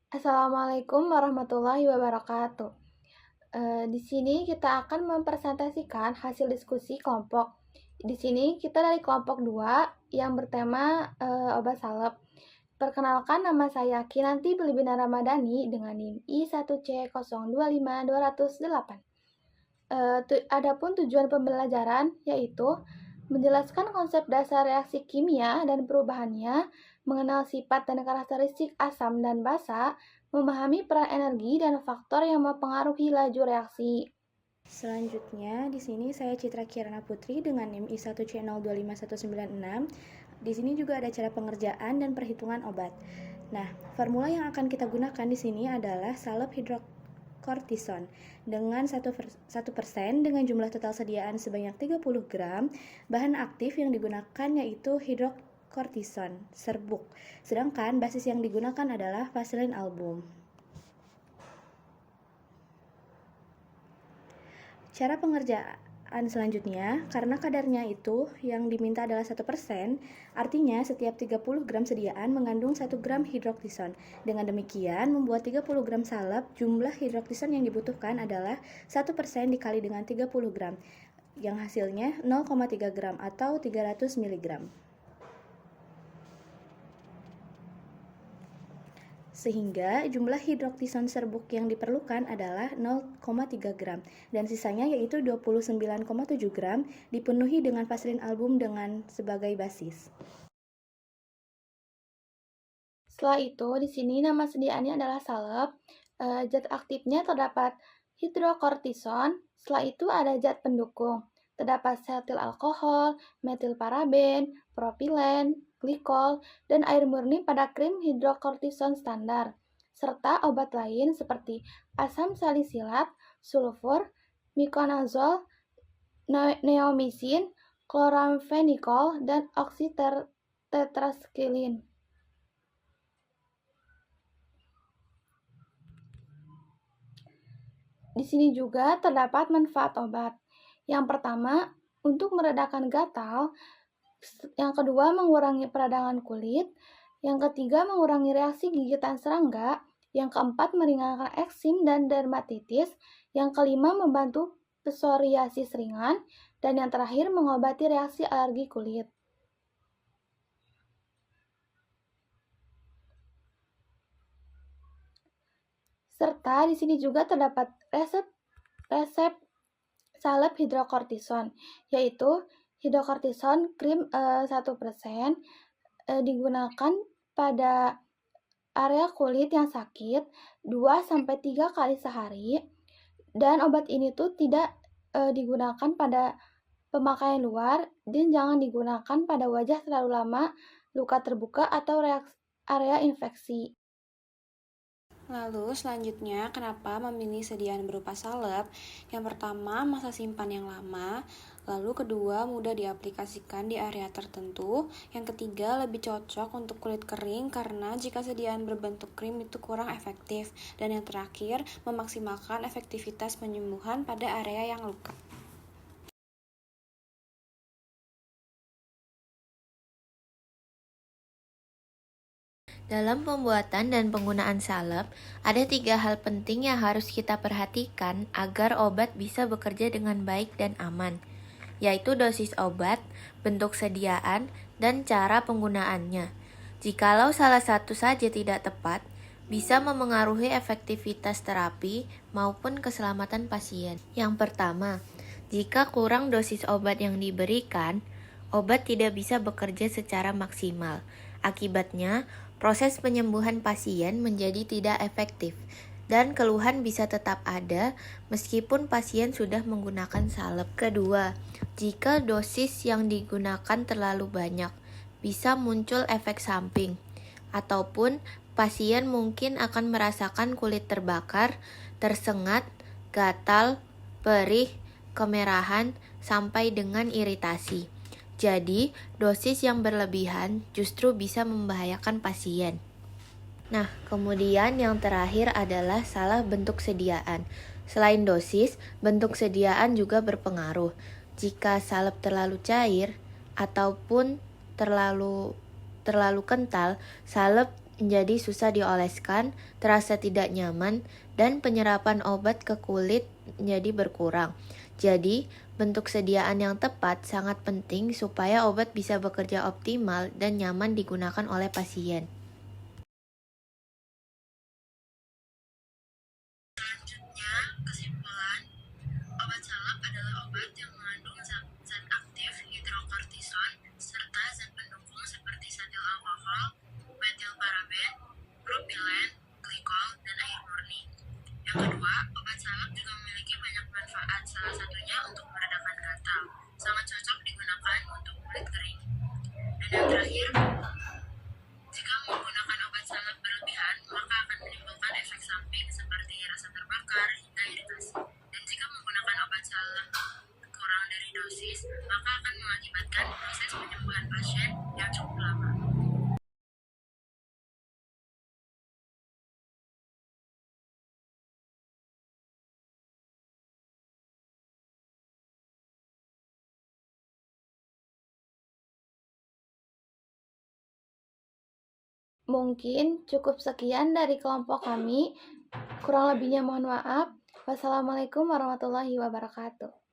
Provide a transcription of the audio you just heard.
Assalamualaikum warahmatullahi wabarakatuh. Di sini kita akan mempresentasikan hasil diskusi kelompok. Di sini kita dari kelompok 2 yang bertema obat salep. Perkenalkan, nama saya Kinanti Bilibina Ramadhani dengan NIM I1C025208. Adapun tujuan pembelajaran yaitu menjelaskan konsep dasar reaksi kimia dan perubahannya, mengenal sifat dan karakteristik asam dan basa, memahami peran energi dan faktor yang mempengaruhi laju reaksi. Selanjutnya, di sini saya Citra Kirana Putri dengan NIM I1C025196. Di sini juga ada cara pengerjaan dan perhitungan obat. Nah, formula yang akan kita gunakan di sini adalah salep hidrokortison dengan 1% dengan jumlah total sediaan sebanyak 30 gram. Bahan aktif yang digunakan yaitu hidrokortison serbuk. Sedangkan basis yang digunakan adalah vaselin album. Cara pengerjaan selanjutnya, karena kadarnya itu yang diminta adalah 1%, artinya setiap 30 gram sediaan mengandung 1 gram hidrokortison. Dengan demikian, membuat 30 gram salep, jumlah hidrokortison yang dibutuhkan adalah 1% dikali dengan 30 gram, yang hasilnya 0,3 gram atau 300 mg. Sehingga jumlah hidrokortison serbuk yang diperlukan adalah 0,3 gram dan sisanya yaitu 29,7 gram dipenuhi dengan vaselin album dengan sebagai basis. Setelah itu, di sini nama sediaannya adalah salep. Zat aktifnya terdapat hidrokortison. Setelah itu ada zat pendukung. Terdapat setil alkohol, metil paraben, propilen, glikol, dan air murni pada krim hidrokortison standar, serta obat lain seperti asam salisilat, sulfur, mikonazol, neomisin, kloramfenikol, dan oksitetraskilin. Di sini juga terdapat manfaat obat. Yang pertama, untuk meredakan gatal. Yang kedua, mengurangi peradangan kulit. Yang ketiga, mengurangi reaksi gigitan serangga. Yang keempat, meringankan eksim dan dermatitis. Yang kelima, membantu psoriasis ringan. Dan yang terakhir, mengobati reaksi alergi kulit. Serta di sini juga terdapat resep salep hidrokortison, yaitu hidrokortison krim 1% digunakan pada area kulit yang sakit 2-3 kali sehari, dan obat ini tuh tidak digunakan pada pemakaian luar dan jangan digunakan pada wajah terlalu lama, luka terbuka atau area infeksi. Lalu selanjutnya, kenapa memilih sediaan berupa salep? Yang pertama, masa simpan yang lama. Lalu kedua, mudah diaplikasikan di area tertentu. Yang ketiga, lebih cocok untuk kulit kering karena jika sediaan berbentuk krim itu kurang efektif. Dan yang terakhir, memaksimalkan efektivitas penyembuhan pada area yang luka. Dalam pembuatan dan penggunaan salep, ada 3 hal penting yang harus kita perhatikan agar obat bisa bekerja dengan baik dan aman, yaitu dosis obat, bentuk sediaan, dan cara penggunaannya. Jikalau salah satu saja tidak tepat, bisa memengaruhi efektivitas terapi maupun keselamatan pasien. Yang pertama, jika kurang dosis obat yang diberikan, obat tidak bisa bekerja secara maksimal. Akibatnya, proses penyembuhan pasien menjadi tidak efektif dan keluhan bisa tetap ada meskipun pasien sudah menggunakan salep. Kedua, jika dosis yang digunakan terlalu banyak, bisa muncul efek samping ataupun pasien mungkin akan merasakan kulit terbakar, tersengat, gatal, perih, kemerahan, sampai dengan iritasi. Jadi, dosis yang berlebihan justru bisa membahayakan pasien. Nah, kemudian yang terakhir adalah salah bentuk sediaan. Selain dosis, bentuk sediaan juga berpengaruh. Jika salep terlalu cair ataupun terlalu kental, salep menjadi susah dioleskan, terasa tidak nyaman, dan penyerapan obat ke kulit menjadi berkurang. Jadi, bentuk sediaan yang tepat sangat penting supaya obat bisa bekerja optimal dan nyaman digunakan oleh pasien. Selanjutnya, kesimpulan, obat salep adalah obat yang mengandung zat aktif hidrokortison serta zat pendukung seperti setil alkohol, metilparaben, propilen, glikol, dan air murni. Yang kedua, obat salep juga memiliki banyak manfaat, salah satunya untuk meredakan gatal. Sangat cocok digunakan untuk kulit kering. Dan yang terakhir, jika menggunakan obat salep berlebihan, maka akan menimbulkan efek samping seperti rasa terbakar hingga iritasi. Dan jika menggunakan obat salep kurang dari dosis, maka akan mengakibatkan proses penyembuhan pasien yang cukup lama. Mungkin cukup sekian dari kelompok kami. Kurang lebihnya mohon maaf. Wassalamualaikum warahmatullahi wabarakatuh.